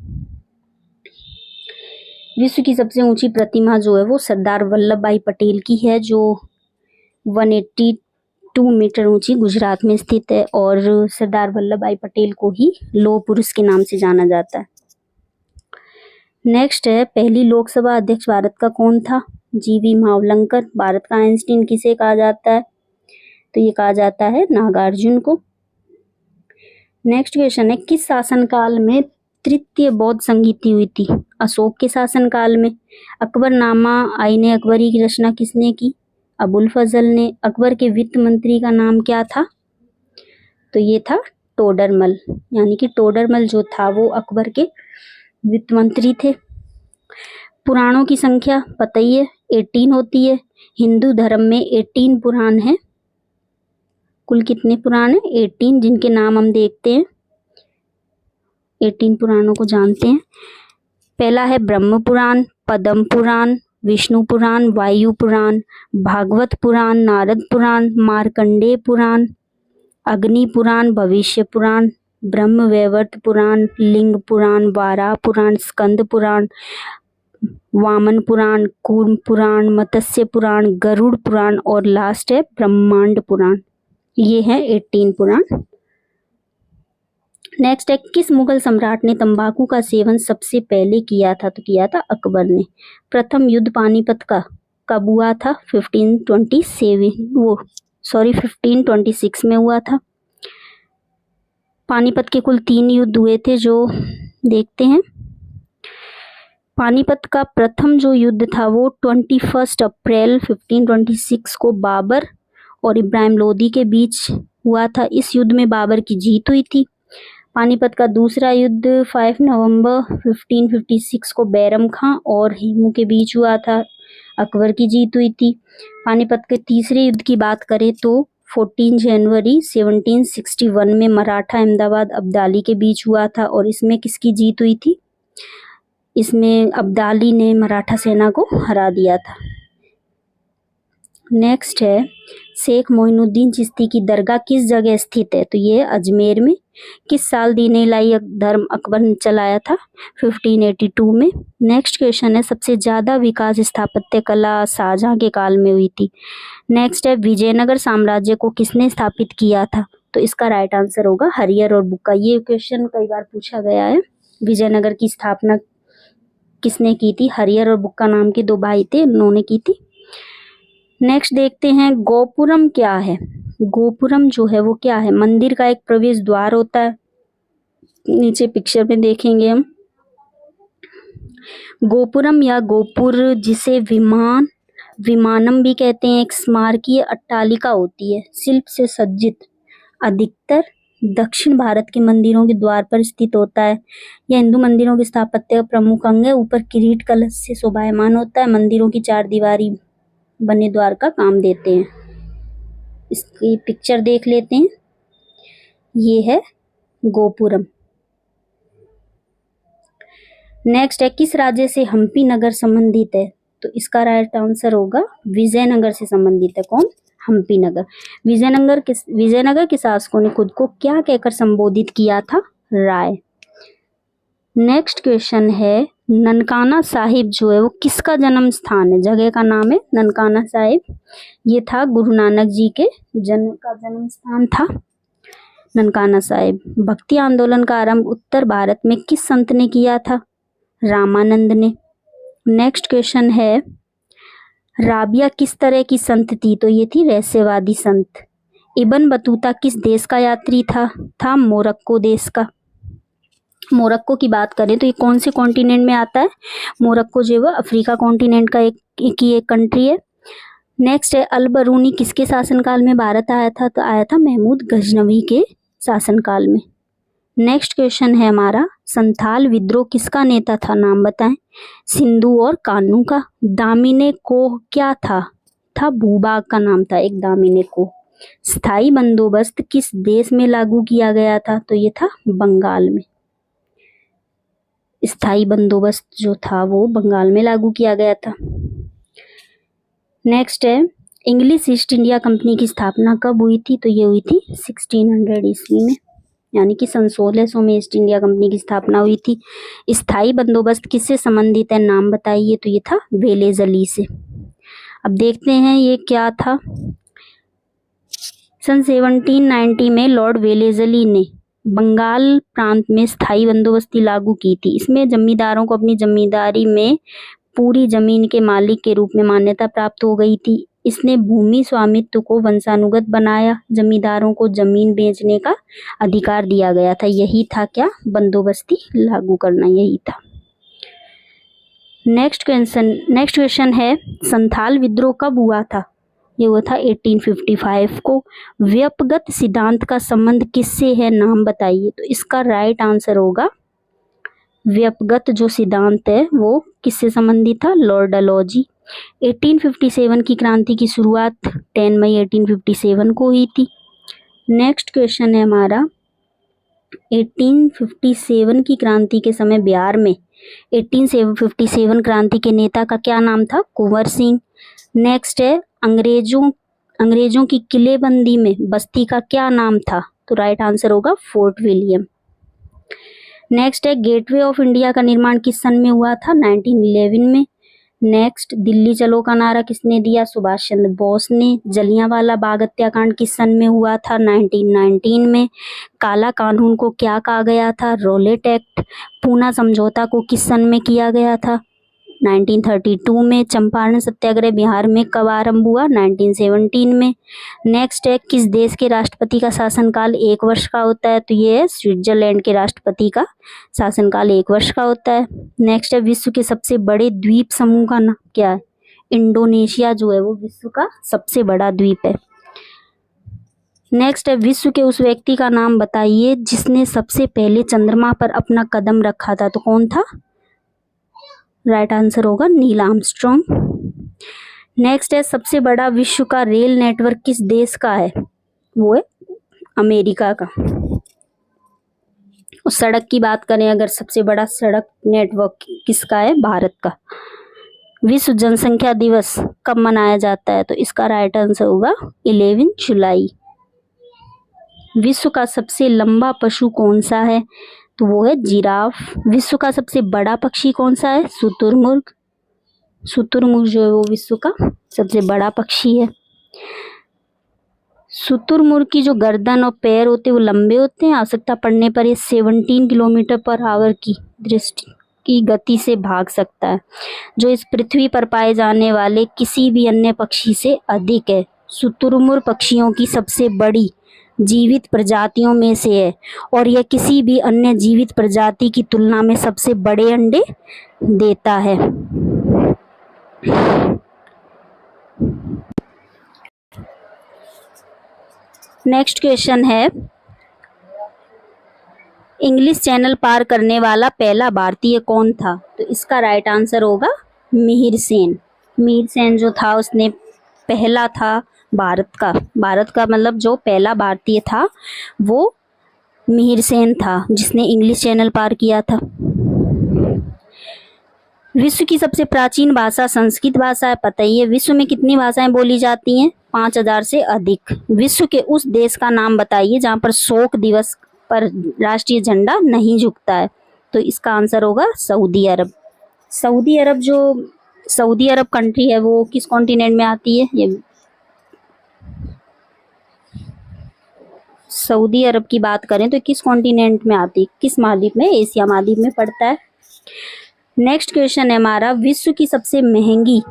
विश्व की सबसे ऊंची प्रतिमा जो है वो सरदार वल्लभ भाई पटेल की है, जो 182 मीटर ऊंची गुजरात में स्थित है और सरदार वल्लभ भाई पटेल को ही लौह पुरुष के नाम से जाना जाता है। नेक्स्ट है, पहली लोकसभा अध्यक्ष भारत का कौन था? जीवी मावलंकर। भारत का आइंस्टीन किसे कहा जाता है? तो ये कहा जाता है नागार्जुन को। नेक्स्ट क्वेश्चन है, किस शासनकाल में तृतीय बौद्ध संहिता हुई थी? अशोक के शासनकाल में। अकबरनामा आईने अकबरी की रचना किसने की? अबुल फजल ने। अकबर के वित्त मंत्री का नाम क्या था? तो ये था टोडरमल, यानी कि टोडरमल जो था वो अकबर के वित्त मंत्री थे। पुराणों की संख्या बताइए? 18 होती है। हिंदू धर्म में 18 पुराण है। कुल कितने पुराण हैं? 18, जिनके नाम हम देखते हैं। 18 पुराणों को जानते हैं। पहला है ब्रह्म पुराण, पद्म पुराण, विष्णु पुराण, वायु पुराण, भागवत पुराण, नारद पुराण, मार्कंडेय पुराण, अग्नि पुराण, भविष्य पुराण, ब्रह्म वैवर्त पुराण, लिंग पुराण, वाराह पुराण, स्कंद पुराण, वामन पुराण, कूर्म पुराण, मत्स्य पुराण, गरुड़ पुराण और लास्ट है ब्रह्मांड पुराण। ये है 18 पुराण। नेक्स्ट है, किस मुगल सम्राट ने तंबाकू का सेवन सबसे पहले किया था? तो किया था अकबर ने। प्रथम युद्ध पानीपत का कब हुआ था? 1526 में हुआ था। पानीपत के कुल 3 युद्ध हुए थे, जो देखते हैं। पानीपत का प्रथम जो युद्ध था वो 21 अप्रैल 1526 को बाबर और इब्राहिम लोदी के बीच हुआ था। इस युद्ध में बाबर की जीत हुई थी। पानीपत का दूसरा युद्ध 5 नवंबर 1556 को बैरम खां और हेमू के बीच हुआ था। अकबर की जीत हुई थी। पानीपत के तीसरे युद्ध की बात करें तो 14 जनवरी 1761 में मराठा अहमदाबाद अब्दाली के बीच हुआ था और इसमें किसकी जीत हुई थी? इसमें अब्दाली ने मराठा सेना को हरा दिया था। नेक्स्ट है, शेख मोइनुद्दीन चिश्ती की दरगाह किस जगह स्थित है? तो ये अजमेर में। किस साल दीन इलाही धर्म अकबर ने चलाया था? 1582 में। नेक्स्ट क्वेश्चन है, सबसे ज़्यादा विकास स्थापत्य कला शाहजहां के काल में हुई थी। नेक्स्ट है, विजयनगर साम्राज्य को किसने स्थापित किया था? तो इसका राइट आंसर होगा हरिहर और बुक्का। ये क्वेश्चन कई बार पूछा गया है। विजयनगर की स्थापना किसने की थी? हरिहर और बुक्का नाम के 2 भाई थे, उन्होंने की थी। नेक्स्ट देखते हैं, गोपुरम क्या है? गोपुरम जो है वो क्या है? मंदिर का एक प्रवेश द्वार होता है। नीचे पिक्चर में देखेंगे हम। गोपुरम या गोपुर, जिसे विमानम भी कहते हैं, एक स्मारकीय अट्टालिका होती है, शिल्प से सज्जित, अधिकतर दक्षिण भारत के मंदिरों के द्वार पर स्थित होता है। यह हिंदू मंदिरों के स्थापत्य का प्रमुख अंग है। ऊपर किरीट कलश से शोभायमान होता है। मंदिरों की चार दीवारी बने द्वार का काम देते हैं। इसकी पिक्चर देख लेते हैं। ये है गोपुरम। नेक्स्ट है, किस राज्य से हम्पी नगर संबंधित है? तो इसका राइट आंसर होगा विजयनगर से संबंधित है। कौन? हम्पी नगर। विजयनगर के शासकों ने खुद को क्या कहकर संबोधित किया था? राय। नेक्स्ट क्वेश्चन है, ननकाना साहिब जो है वो किसका जन्म स्थान है? जगह का नाम है ननकाना साहिब। ये था गुरु नानक जी के जन्म स्थान था ननकाना साहिब। भक्ति आंदोलन का आरंभ उत्तर भारत में किस संत ने किया था? रामानंद ने। नेक्स्ट क्वेश्चन है, राबिया किस तरह की संत थी? तो ये थी रहस्यवादी संत। इब्न बतूता किस देश का यात्री था मोरक्को देश का। मोरक्को की बात करें तो ये कौन से कॉन्टिनेंट में आता है? मोरक्को जो है अफ्रीका कॉन्टिनेंट का एक कंट्री है। नेक्स्ट है, अल बरूनी किसके शासनकाल में भारत आया था? तो आया था महमूद गजनवी के शासनकाल में। नेक्स्ट क्वेश्चन है हमारा, संथाल विद्रोह किसका नेता था? नाम बताएं। सिंधु और कान्हू का। दामिने को क्या था भूभाग का नाम था एक दामिने को। स्थायी बंदोबस्त किस देश में लागू किया गया था? तो ये था बंगाल में। स्थायी बंदोबस्त जो था वो बंगाल में लागू किया गया था। नेक्स्ट है, इंग्लिश ईस्ट इंडिया कंपनी की स्थापना कब हुई थी? तो ये हुई थी 1600 ईस्वी में, यानी कि सन 1600 में ईस्ट इंडिया कंपनी की स्थापना हुई थी। स्थायी बंदोबस्त किससे संबंधित है? नाम बताइए। तो ये था वेलेजली से। अब देखते हैं ये क्या था। सन 1790 में लॉर्ड वेलेजली ने बंगाल प्रांत में स्थायी बंदोबस्ती लागू की थी। इसमें जमींदारों को अपनी जमींदारी में पूरी जमीन के मालिक के रूप में मान्यता प्राप्त हो गई थी। इसने भूमि स्वामित्व को वंशानुगत बनाया। जमींदारों को जमीन बेचने का अधिकार दिया गया था। यही था क्या? बंदोबस्ती लागू करना, यही था। नेक्स्ट क्वेश्चन है, संथाल विद्रोह कब हुआ था? ये हुआ था 1855 को। व्यपगत सिद्धांत का संबंध किससे है? नाम बताइए। तो इसका राइट आंसर होगा, व्यपगत जो सिद्धांत है वो किससे संबंधित था? लॉर्ड डलहौजी। 1857 की क्रांति की शुरुआत 10 मई 1857 को हुई थी। नेक्स्ट क्वेश्चन है हमारा, 1857 की क्रांति के समय बिहार में 1857 क्रांति के नेता का क्या नाम था? कुंवर सिंह। नेक्स्ट है, अंग्रेजों की किलेबंदी में बस्ती का क्या नाम था? तो राइट आंसर होगा फोर्ट विलियम। नेक्स्ट है, गेटवे ऑफ इंडिया का निर्माण किस सन में हुआ था? 1911 में। नेक्स्ट, दिल्ली चलो का नारा किसने दिया? सुभाष चंद्र बोस ने। जलियांवाला बाग हत्याकांड किस सन में हुआ था? 1919 में। काला कानून को क्या कहा गया था? Roulette act. पूना समझौता को किस सन में किया गया था? 1932 में। चंपारण सत्याग्रह बिहार में कब आरंभ हुआ? 1917 में। नेक्स्ट है, किस देश के राष्ट्रपति का शासनकाल 1 वर्ष का होता है? तो ये है स्विट्जरलैंड के राष्ट्रपति का शासनकाल 1 वर्ष का होता है। नेक्स्ट है, विश्व के सबसे बड़े द्वीप समूह का नाम क्या है? इंडोनेशिया जो है वो विश्व का सबसे बड़ा द्वीप है। नेक्स्ट है, विश्व के उस व्यक्ति का नाम बताइए जिसने सबसे पहले चंद्रमा पर अपना कदम रखा था। तो कौन था? राइट आंसर होगा नील आर्मस्ट्रॉन्ग। नेक्स्ट है, सबसे बड़ा विश्व का रेल नेटवर्क किस देश का है? वो है अमेरिका का। और सड़क की बात करें अगर, सबसे बड़ा सड़क नेटवर्क किसका है? भारत का। विश्व जनसंख्या दिवस कब मनाया जाता है? तो इसका राइट आंसर होगा 11 जुलाई। विश्व का सबसे लंबा पशु कौन सा है? तो वो है जिराफ। विश्व का सबसे बड़ा पक्षी कौन सा है? शुतुरमुर्ग। शुतुरमुर्ग जो है वो विश्व का सबसे बड़ा पक्षी है। शुतुरमुर्ग की जो गर्दन और पैर होते हैं वो लंबे होते हैं। आवश्यकता पड़ने पर ये 17 किलोमीटर पर आवर की गति से भाग सकता है, जो इस पृथ्वी पर पाए जाने वाले किसी भी अन्य पक्षी से अधिक है। शुतुरमुर्ग पक्षियों की सबसे बड़ी जीवित प्रजातियों में से है और यह किसी भी अन्य जीवित प्रजाति की तुलना में सबसे बड़े अंडे देता है। नेक्स्ट क्वेश्चन है, इंग्लिश चैनल पार करने वाला पहला भारतीय कौन था? तो इसका राइट आंसर होगा मिहिर सेन। मिहिर सेन जो था उसने पहला था भारत का मतलब जो पहला भारतीय था वो मिहिर सेन था जिसने इंग्लिश चैनल पार किया था। विश्व की सबसे प्राचीन भाषा संस्कृत भाषा है। पता ही है विश्व में कितनी भाषाएं बोली जाती हैं? 5000 से अधिक। विश्व के उस देश का नाम बताइए जहां पर शोक दिवस पर राष्ट्रीय झंडा नहीं झुकता है। तो इसका आंसर होगा सऊदी अरब। सऊदी अरब कंट्री है वो किस कॉन्टिनेंट में आती है? ये सऊदी अरब की बात करें तो किस कॉन्टिनेंट में आती है? किस महाद्वीप में? एशिया महाद्वीप में पड़ता है। नेक्स्ट क्वेश्चन है हमारा, विश्व की सबसे महंगी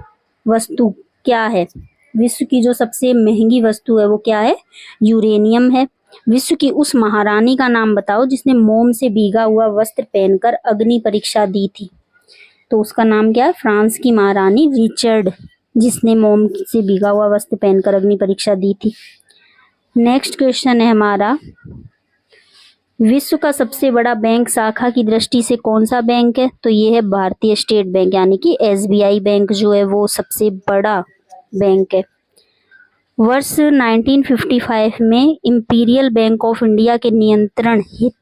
वस्तु क्या है? विश्व की जो सबसे महंगी वस्तु है वो क्या है? यूरेनियम है। विश्व की उस महारानी का नाम बताओ जिसने मोम से भीगा हुआ वस्त्र पहनकर अग्नि परीक्षा दी थी। तो उसका नाम क्या है? फ्रांस की महारानी रिचर्ड, जिसने मोम से भीगा हुआ वस्त्र पहनकर अग्नि परीक्षा दी थी। नेक्स्ट क्वेश्चन है हमारा, विश्व का सबसे बड़ा बैंक शाखा की दृष्टि से कौन सा बैंक है? तो ये है भारतीय स्टेट बैंक, यानी कि SBI बैंक जो है वो सबसे बड़ा बैंक है। वर्ष 1955 में इंपीरियल बैंक ऑफ इंडिया के नियंत्रण हित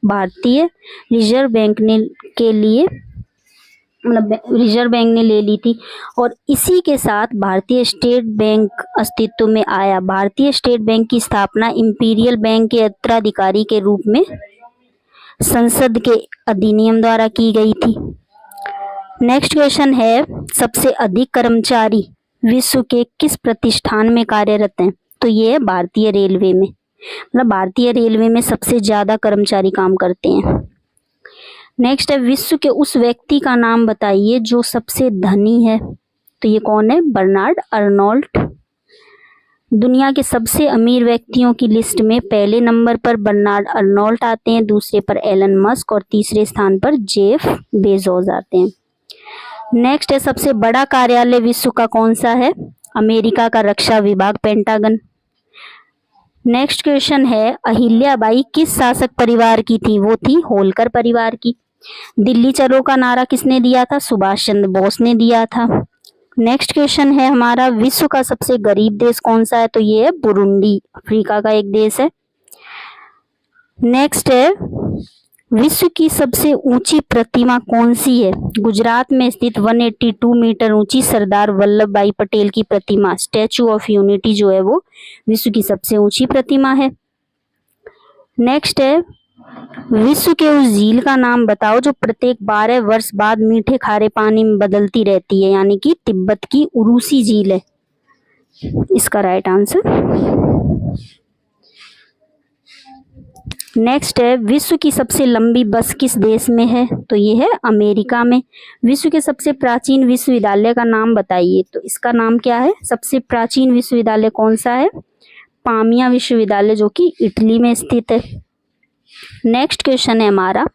भारतीय रिजर्व बैंक ने ले ली थी और इसी के साथ भारतीय स्टेट बैंक अस्तित्व में आया। भारतीय स्टेट बैंक की स्थापना इंपीरियल बैंक के उत्तराधिकारी के रूप में संसद के अधिनियम द्वारा की गई थी। नेक्स्ट क्वेश्चन है, सबसे अधिक कर्मचारी विश्व के किस प्रतिष्ठान में कार्यरत हैं? तो ये है भारतीय रेलवे में, मतलब भारतीय रेलवे में सबसे ज्यादा कर्मचारी काम करते हैं। नेक्स्ट है, विश्व के उस व्यक्ति का नाम बताइए जो सबसे धनी है। तो ये कौन है? Bernard Arnault. दुनिया के सबसे अमीर व्यक्तियों की लिस्ट में पहले नंबर पर बर्नार्ड अर्नोल्ट आते हैं, दूसरे पर एलन मस्क और तीसरे स्थान पर जेफ बेजोस आते हैं। नेक्स्ट है, सबसे बड़ा कार्यालय विश्व का कौन सा है? अमेरिका का रक्षा विभाग पेंटागन। नेक्स्ट क्वेश्चन है, अहिल्याबाई किस शासक परिवार की थी? वो थी होलकर परिवार की। दिल्ली चलो का नारा किसने दिया था? सुभाष चंद्र बोस ने दिया था। नेक्स्ट क्वेश्चन है हमारा, विश्व का सबसे गरीब देश कौन सा है? तो ये है बुरुंडी, अफ्रीका का एक देश है। नेक्स्ट है, विश्व की सबसे ऊंची प्रतिमा कौन सी है? गुजरात में स्थित 182 मीटर ऊंची सरदार वल्लभ भाई पटेल की प्रतिमा, स्टैचू ऑफ यूनिटी जो है वो विश्व की सबसे ऊंची प्रतिमा है। नेक्स्ट है, विश्व के उस झील का नाम बताओ जो प्रत्येक 12 वर्ष बाद मीठे खारे पानी में बदलती रहती है, यानी कि तिब्बत की उरूसी झील है इसका राइट आंसर। नेक्स्ट है, विश्व की सबसे लंबी बस किस देश में है? तो ये है अमेरिका में। विश्व के सबसे प्राचीन विश्वविद्यालय का नाम बताइए। तो इसका नाम क्या है? सबसे प्राचीन विश्वविद्यालय कौन सा है? पामिया विश्वविद्यालय जो कि इटली में स्थित है। नेक्स्ट क्वेश्चन है हमारा,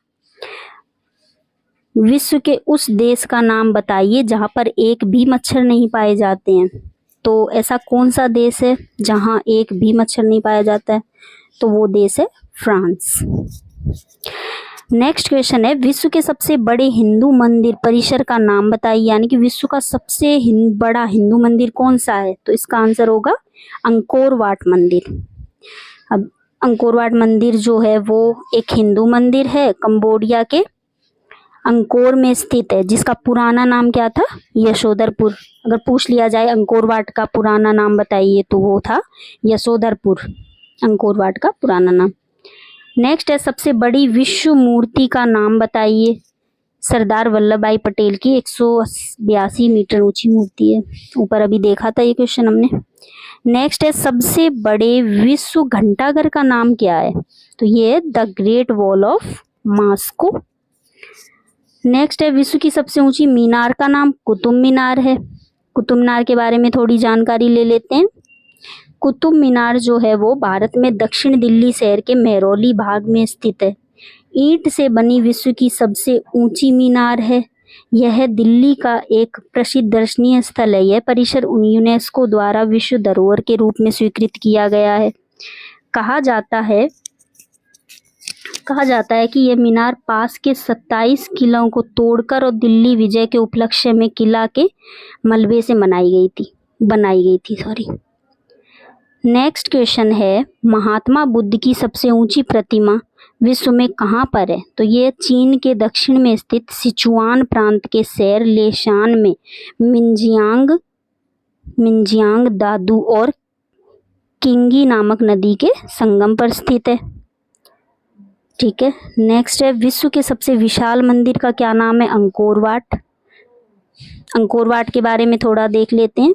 विश्व के उस देश का नाम बताइए जहां पर एक भी मच्छर नहीं पाए जाते हैं। तो ऐसा कौन सा देश है जहां एक भी मच्छर नहीं पाया जाता है? तो वो देश है फ्रांस। नेक्स्ट क्वेश्चन है, विश्व के सबसे बड़े हिंदू मंदिर परिसर का नाम बताइए, यानी कि विश्व का सबसे बड़ा हिंदू मंदिर कौन सा है? तो इसका आंसर होगा अंकोर वाट मंदिर। अब अंकोर वाट मंदिर जो है वो एक हिंदू मंदिर है, कंबोडिया के अंकोर में स्थित है, जिसका पुराना नाम क्या था? यशोधरपुर। अगर पूछ लिया जाए अंकोर वाट का पुराना नाम बताइए तो वो था यशोधरपुर, अंकोर वाट का पुराना नाम। नेक्स्ट है, सबसे बड़ी विश्व मूर्ति का नाम बताइए। सरदार वल्लभ भाई पटेल की 182 मीटर ऊंची मूर्ति है, ऊपर अभी देखा था ये क्वेश्चन हमने। नेक्स्ट है, सबसे बड़े विश्व घंटाघर का नाम क्या है? तो ये है the great wall of Moscow. Next है, विश्व की सबसे ऊंची मीनार का नाम कुतुब मीनार है। कुतुब मीनार के बारे में थोड़ी जानकारी ले लेते हैं। कुतुब मीनार जो है वो भारत में दक्षिण दिल्ली शहर के मेहरौली भाग में स्थित है। ईंट से बनी विश्व की सबसे ऊंची मीनार है। यह दिल्ली का एक प्रसिद्ध दर्शनीय स्थल है। यह परिसर यूनेस्को द्वारा विश्व धरोहर के रूप में स्वीकृत किया गया है। कहा जाता है कहा जाता है कि यह मीनार पास के 27 किलों को तोड़कर और दिल्ली विजय के उपलक्ष्य में किला के मलबे से बनाई गई थी सॉरी। नेक्स्ट क्वेश्चन है, महात्मा बुद्ध की सबसे ऊंची प्रतिमा विश्व में कहाँ पर है? तो ये चीन के दक्षिण में स्थित सिचुआन प्रांत के शहर लेशान में मिनजियांग दादू और किंगी नामक नदी के संगम पर स्थित है। ठीक है। नेक्स्ट है, विश्व के सबसे विशाल मंदिर का क्या नाम है? Angkor Wat. अंकोर वाट के बारे में थोड़ा देख लेते हैं।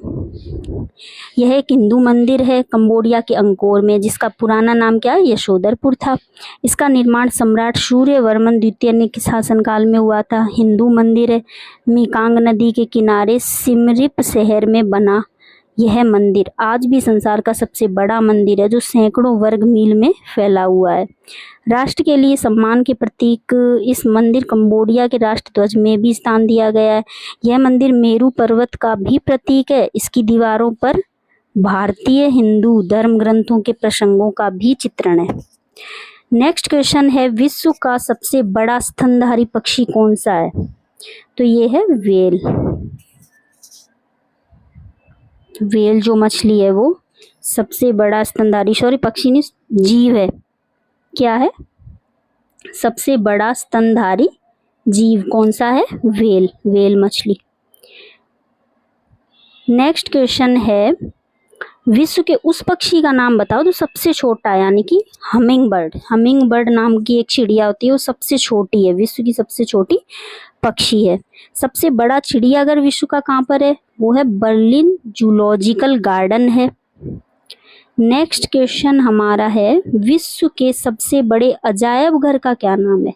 यह एक हिंदू मंदिर है कंबोडिया के अंकोर में, जिसका पुराना नाम क्या है? यशोधरपुर था। इसका निर्माण सम्राट सूर्यवर्मन द्वितीय ने के शासनकाल में हुआ था। हिंदू मंदिर है। मेकांग नदी के किनारे सिमरिप शहर में बना यह मंदिर आज भी संसार का सबसे बड़ा मंदिर है, जो सैकड़ों वर्ग मील में फैला हुआ है। राष्ट्र के लिए सम्मान के प्रतीक इस मंदिर कंबोडिया के राष्ट्रध्वज में भी स्थान दिया गया है। यह मंदिर मेरू पर्वत का भी प्रतीक है। इसकी दीवारों पर भारतीय हिंदू धर्म ग्रंथों के प्रसंगों का भी चित्रण है। नेक्स्ट क्वेश्चन है, विश्व का सबसे बड़ा स्तनधारी पक्षी कौन सा है? तो ये है व्हेल। व्हेल जो मछली है वो सबसे बड़ा स्तनधारी, सॉरी पक्षी नहीं, जीव है। क्या है? सबसे बड़ा स्तनधारी जीव कौन सा है? व्हेल, व्हेल मछली। नेक्स्ट क्वेश्चन है, विश्व के उस पक्षी का नाम बताओ जो सबसे छोटा है, यानी कि हमिंग बर्ड। हमिंग बर्ड नाम की एक चिड़िया होती है, वो सबसे छोटी है, विश्व की सबसे छोटी पक्षी है। सबसे बड़ा चिड़ियाघर विश्व का कहाँ पर है? वो है बर्लिन जूलॉजिकल गार्डन है। नेक्स्ट क्वेश्चन हमारा है, विश्व के सबसे बड़े अजायब घर का क्या नाम है?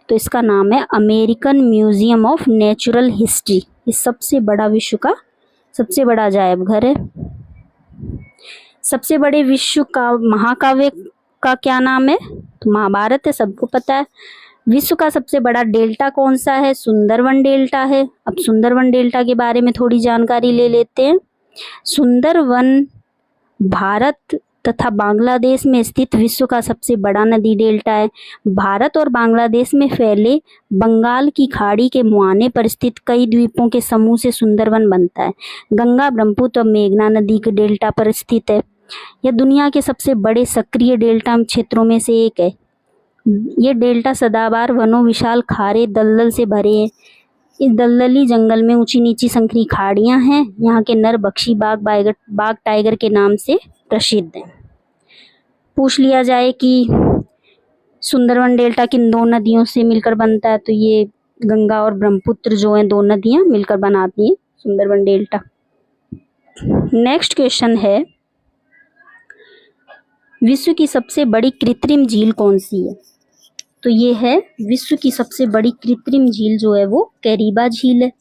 तो इसका नाम है American museum of natural history. ये सबसे बड़ा विश्व का सबसे बड़ा अजायब घर है। सबसे बड़े विश्व का महाकाव्य का क्या नाम है? तो महाभारत है, सबको पता है। विश्व का सबसे बड़ा डेल्टा कौन सा है? सुंदरवन डेल्टा है। अब सुंदरवन डेल्टा के बारे में थोड़ी जानकारी ले लेते हैं। सुंदरवन भारत तथा बांग्लादेश में स्थित विश्व का सबसे बड़ा नदी डेल्टा है। भारत और बांग्लादेश में फैले बंगाल की खाड़ी के मुहाने पर स्थित कई द्वीपों के समूह से सुंदरवन बनता है। गंगा, ब्रह्मपुत्र और मेघना नदी के डेल्टा पर स्थित है। यह दुनिया के सबसे बड़े सक्रिय डेल्टा क्षेत्रों में से एक है। ये डेल्टा सदाबहार वनों, विशाल खारे दलदल से भरे हैं। इस दलदली जंगल में ऊंची नीची संकरी खाड़ियां हैं। यहाँ के नर बख्शी बाघ टाइगर के नाम से प्रसिद्ध हैं। पूछ लिया जाए कि सुंदरवन डेल्टा किन दो नदियों से मिलकर बनता है, तो ये गंगा और ब्रह्मपुत्र जो हैं दो नदियां मिलकर बनाती हैं सुंदरवन डेल्टा। नेक्स्ट क्वेश्चन है, विश्व की सबसे बड़ी कृत्रिम झील कौन सी है? तो ये है विश्व की सबसे बड़ी कृत्रिम झील जो है वो कैरिबा झील है।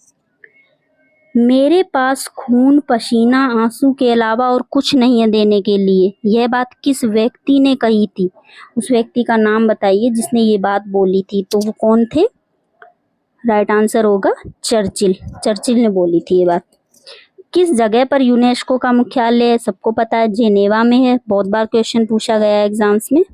मेरे पास खून, पसीना, आंसू के अलावा और कुछ नहीं है देने के लिए, यह बात किस व्यक्ति ने कही थी? उस व्यक्ति का नाम बताइए जिसने ये बात बोली थी। तो वो कौन थे? राइट आंसर होगा चर्चिल। चर्चिल ने बोली थी ये बात। किस जगह पर यूनेस्को का मुख्यालय है? सबको पता है, जेनेवा में है। बहुत बार क्वेश्चन पूछा गया है एग्जाम्स में।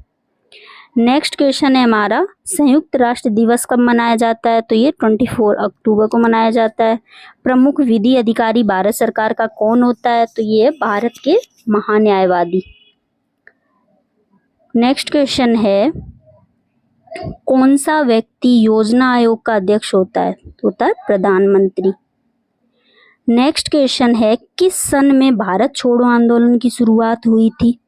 नेक्स्ट क्वेश्चन है हमारा, संयुक्त राष्ट्र दिवस कब मनाया जाता है? तो ये 24 अक्टूबर को मनाया जाता है। प्रमुख विधि अधिकारी भारत सरकार का कौन होता है? तो ये है भारत के महान्यायवादी। नेक्स्ट क्वेश्चन है, कौन सा व्यक्ति योजना आयोग का अध्यक्ष होता है? तो होता है प्रधानमंत्री। नेक्स्ट क्वेश्चन है, किस सन में भारत छोड़ो आंदोलन की शुरुआत हुई थी?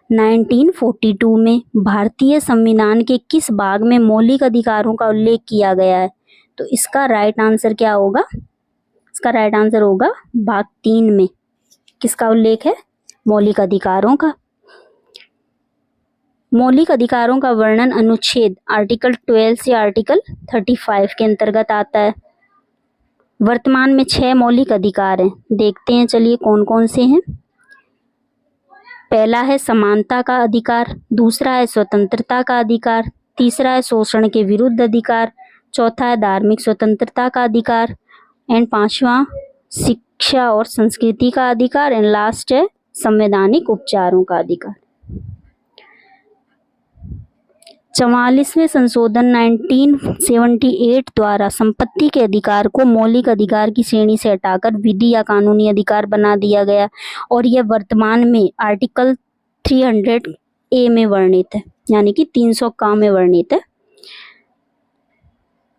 1942 में। भारतीय संविधान के किस भाग में मौलिक अधिकारों का उल्लेख किया गया है? तो इसका राइट आंसर क्या होगा? इसका राइट आंसर होगा भाग 3 में। किसका उल्लेख है? मौलिक अधिकारों का। मौलिक अधिकारों का वर्णन अनुच्छेद आर्टिकल 12 से आर्टिकल 35 के अंतर्गत आता है। वर्तमान में 6 मौलिक अधिकार हैं। देखते हैं चलिए कौन कौन से हैं। पहला है समानता का अधिकार, दूसरा है स्वतंत्रता का अधिकार, तीसरा है शोषण के विरुद्ध अधिकार, चौथा है धार्मिक स्वतंत्रता का अधिकार, एंड पांचवा शिक्षा और संस्कृति का अधिकार, एंड लास्ट है संवैधानिक उपचारों का अधिकार। 44वें संशोधन 1978 द्वारा संपत्ति के अधिकार को मौलिक अधिकार की श्रेणी से हटाकर विधि या कानूनी अधिकार बना दिया गया और यह वर्तमान में आर्टिकल 300A में वर्णित है, यानी कि 300 का में वर्णित है।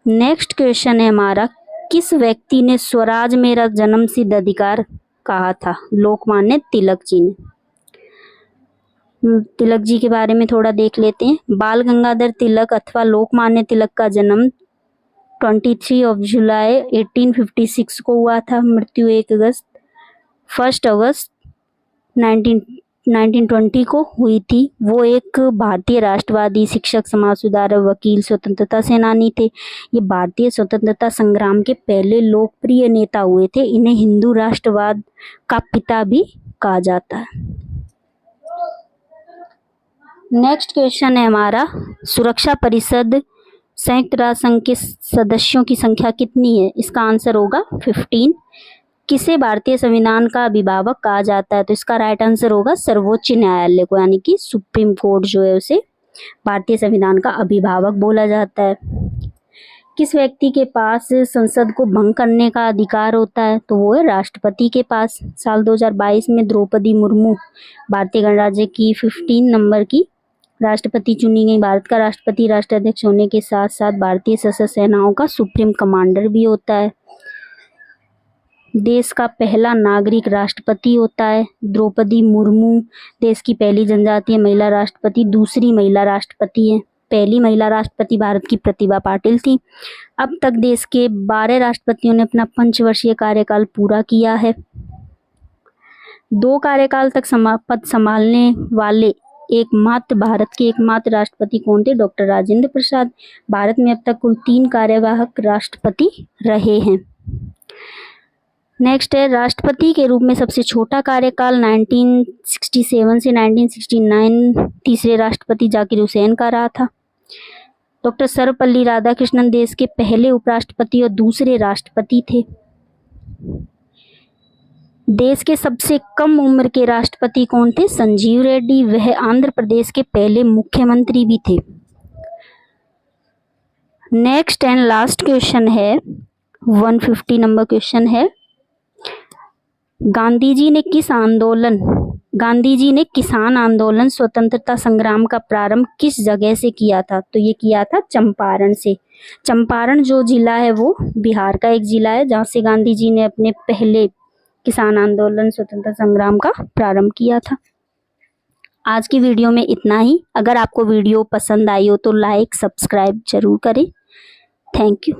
नेक्स्ट क्वेश्चन है हमारा, किस व्यक्ति ने स्वराज मेरा जन्मसिद्ध अधिकार कहा था? लोकमान्य तिलक जी ने। तिलक जी के बारे में थोड़ा देख लेते हैं। बाल गंगाधर तिलक अथवा लोकमान्य तिलक का जन्म 23 जुलाई 1856 को हुआ था। मृत्यु 1 अगस्त 1920 को हुई थी। वो एक भारतीय राष्ट्रवादी, शिक्षक, समाज सुधारक, वकील, स्वतंत्रता सेनानी थे। ये भारतीय स्वतंत्रता संग्राम के पहले लोकप्रिय नेता हुए थे। इन्हें हिंदू राष्ट्रवाद का पिता भी कहा जाता है। नेक्स्ट क्वेश्चन है हमारा, सुरक्षा परिषद संयुक्त राष्ट्र संघ के सदस्यों की संख्या कितनी है? इसका आंसर होगा 15। किसे भारतीय संविधान का अभिभावक कहा जाता है? तो इसका राइट आंसर होगा सर्वोच्च न्यायालय को, यानी कि सुप्रीम कोर्ट जो है उसे भारतीय संविधान का अभिभावक बोला जाता है। किस व्यक्ति के पास संसद को भंग करने का अधिकार होता है? तो वो है राष्ट्रपति के पास। साल 2022 में द्रौपदी मुर्मू भारतीय गणराज्य की 15 नंबर की राष्ट्रपति चुनी गई। भारत का राष्ट्रपति राष्ट्राध्यक्ष होने के साथ साथ भारतीय सशस्त्र सेनाओं का सुप्रीम कमांडर भी होता है। देश का पहला नागरिक राष्ट्रपति होता है। द्रौपदी मुर्मू देश की पहली जनजातीय महिला राष्ट्रपति, दूसरी महिला राष्ट्रपति है। पहली महिला राष्ट्रपति भारत की प्रतिभा पाटिल थी। अब तक देश के 12 राष्ट्रपतियों ने अपना 5 वर्षीय कार्यकाल पूरा किया है। 2 कार्यकाल तक पद संभालने वाले भारत के एकमात्र राष्ट्रपति कौन थे? डॉक्टर राजेंद्र प्रसाद। भारत में अब तक कुल 3 कार्यवाहक राष्ट्रपति रहे हैं। नेक्स्ट है, राष्ट्रपति के रूप में सबसे छोटा कार्यकाल 1967 से 1969 तीसरे राष्ट्रपति जाकिर हुसैन का रहा था। डॉक्टर सर्वपल्ली राधाकृष्णन देश के पहले उपराष्ट्रपति और दूसरे राष्ट्रपति थे। देश के सबसे कम उम्र के राष्ट्रपति कौन थे? संजीव रेड्डी। वह आंध्र प्रदेश के पहले मुख्यमंत्री भी थे। नेक्स्ट एंड लास्ट क्वेश्चन है, 150 नंबर क्वेश्चन है, गांधी जी ने किसान आंदोलन स्वतंत्रता संग्राम का प्रारंभ किस जगह से किया था? तो ये किया था चंपारण से। चंपारण जो जिला है वो बिहार का एक जिला है, जहाँ से गांधी जी ने अपने पहले किसान आंदोलन स्वतंत्रता संग्राम का प्रारंभ किया था। आज की वीडियो में इतना ही। अगर आपको वीडियो पसंद आई हो तो लाइक, सब्सक्राइब जरूर करें। Thank you.